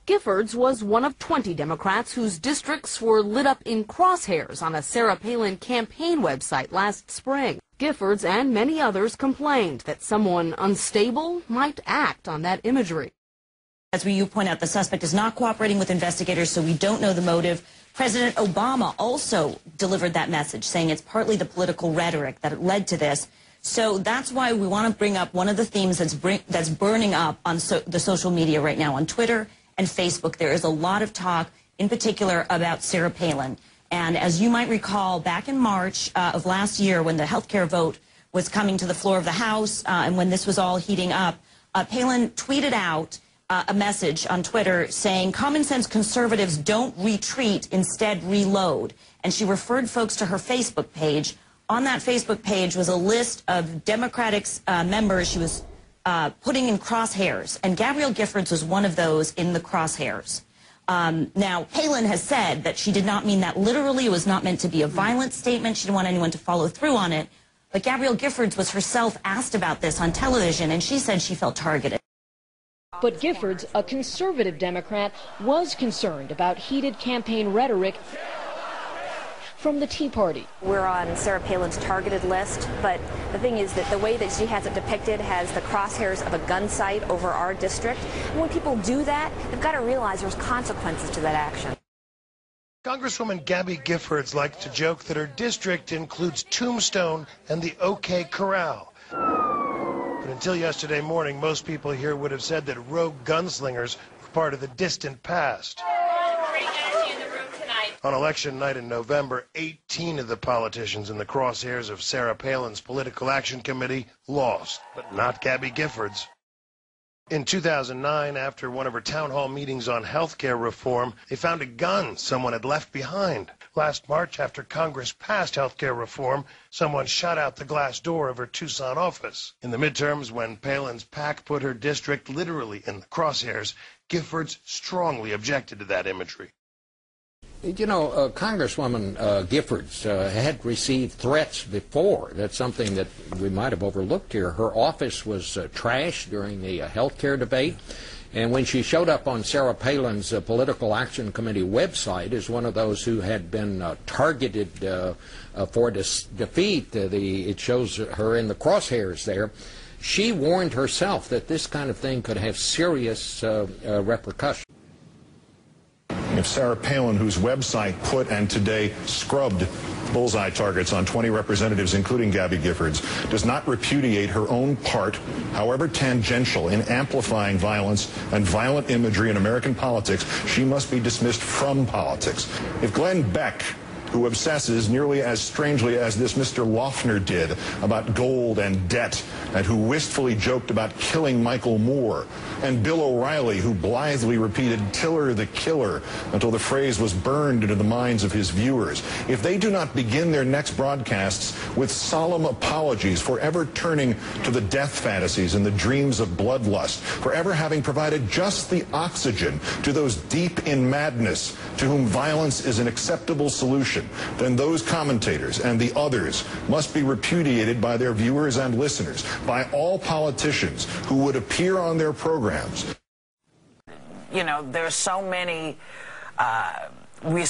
Giffords was one of 20 Democrats whose districts were lit up in crosshairs on a Sarah Palin campaign website last spring. Giffords and many others complained that someone unstable might act on that imagery. As you point out, the suspect is not cooperating with investigators, so we don't know the motive. President Obama also delivered that message, saying it's partly the political rhetoric that led to this. So that's why we want to bring up one of the themes that's burning up on the social media right now, on Twitter and Facebook. There is a lot of talk, in particular, about Sarah Palin. And as you might recall, back in March of last year, when the health care vote was coming to the floor of the House, and when this was all heating up, Palin tweeted out a message on Twitter saying, "Common sense conservatives don't retreat, instead reload." And she referred folks to her Facebook page. On that Facebook page was a list of Democratic members she was putting in crosshairs, and Gabrielle Giffords was one of those in the crosshairs. Now, Palin has said that she did not mean that literally. It was not meant to be a violent statement. She didn't want anyone to follow through on it. But Gabrielle Giffords was herself asked about this on television, and she said she felt targeted. But Giffords, a conservative Democrat, was concerned about heated campaign rhetoric from the Tea Party. We're on Sarah Palin's targeted list, but the thing is that the way that she has it depicted has the crosshairs of a gun sight over our district. And when people do that, they've got to realize there's consequences to that action. Congresswoman Gabby Giffords likes to joke that her district includes Tombstone and the OK Corral. But until yesterday morning, most people here would have said that rogue gunslingers were part of the distant past. On election night in November, 18 of the politicians in the crosshairs of Sarah Palin's Political Action Committee lost, but not Gabby Giffords. In 2009, after one of her town hall meetings on health care reform, they found a gun someone had left behind. Last March, after Congress passed health care reform, someone shot out the glass door of her Tucson office. In the midterms, when Palin's PAC put her district literally in the crosshairs, Giffords strongly objected to that imagery. You know, Congresswoman Giffords had received threats before. That's something that we might have overlooked here. Her office was trashed during the health care debate. And when she showed up on Sarah Palin's Political Action Committee website as one of those who had been targeted for defeat, it shows her in the crosshairs there, she warned herself that this kind of thing could have serious repercussions. If Sarah Palin, whose website put and today scrubbed bullseye targets on 20 representatives, including Gabby Giffords, does not repudiate her own part, however tangential, in amplifying violence and violent imagery in American politics, she must be dismissed from politics. If Glenn Beck, who obsesses nearly as strangely as this Mr. Loeffner did about gold and debt, and who wistfully joked about killing Michael Moore, and Bill O'Reilly, who blithely repeated "Tiller the Killer" until the phrase was burned into the minds of his viewers. If they do not begin their next broadcasts with solemn apologies for ever turning to the death fantasies and the dreams of bloodlust, for ever having provided just the oxygen to those deep in madness to whom violence is an acceptable solution, then those commentators and the others must be repudiated by their viewers and listeners, by all politicians who would appear on their programs. You know, there's so many, we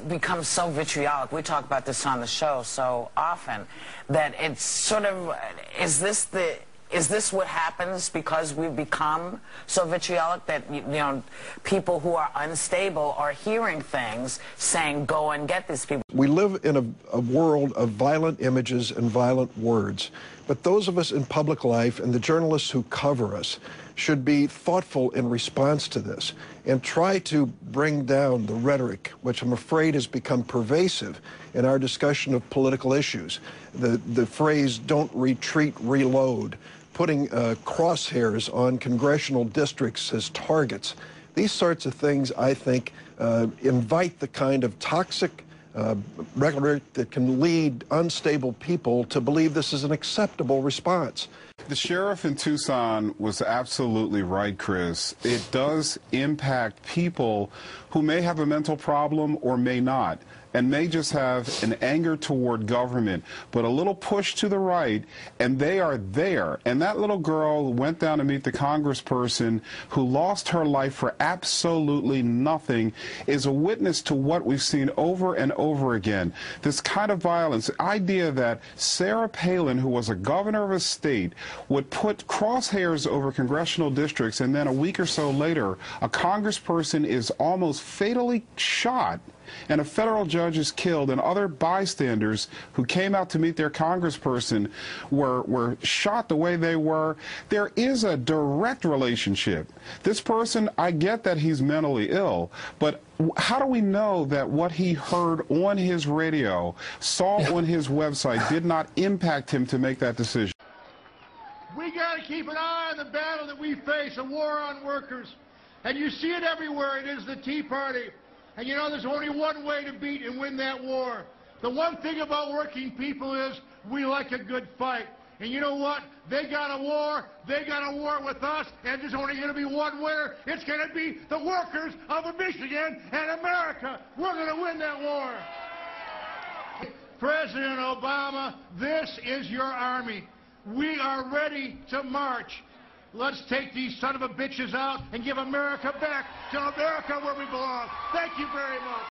become so vitriolic. We talk about this on the show so often that it's sort of, is this what happens because we've become so vitriolic that, you know, people who are unstable are hearing things saying, go and get these people? We live in a world of violent images and violent words. But those of us in public life and the journalists who cover us should be thoughtful in response to this and try to bring down the rhetoric, which I'm afraid has become pervasive in our discussion of political issues. The phrase, "don't retreat, reload," putting crosshairs on congressional districts as targets. These sorts of things, I think, invite the kind of toxic rhetoric that can lead unstable people to believe this is an acceptable response. The sheriff in Tucson was absolutely right, Chris. It does impact people who may have a mental problem or may not, and may just have an anger toward government, but a little push to the right, and they are there. And that little girl went down to meet the congressperson who lost her life for absolutely nothing, is a witness to what we've seen over and over again. This kind of violence, the idea that Sarah Palin, who was a governor of a state, would put crosshairs over congressional districts, and then a week or so later, a congressperson is almost fatally shot, and a federal judge is killed, and other bystanders who came out to meet their congressperson were shot the way they were. There is a direct relationship. This person, I get that he's mentally ill, but how do we know that what he heard on his radio, saw on his website, did not impact him to make that decision? We got to keep an eye on the battle that we face, a war on workers. And you see it everywhere. It is the Tea Party. And you know there's only one way to beat and win that war. The one thing about working people is we like a good fight. And you know what? They got a war with us, and there's only going to be one winner. It's going to be the workers of Michigan and America. We're going to win that war. President Obama, this is your army. We are ready to march. Let's take these son of a bitches out and give America back to America where we belong. Thank you very much.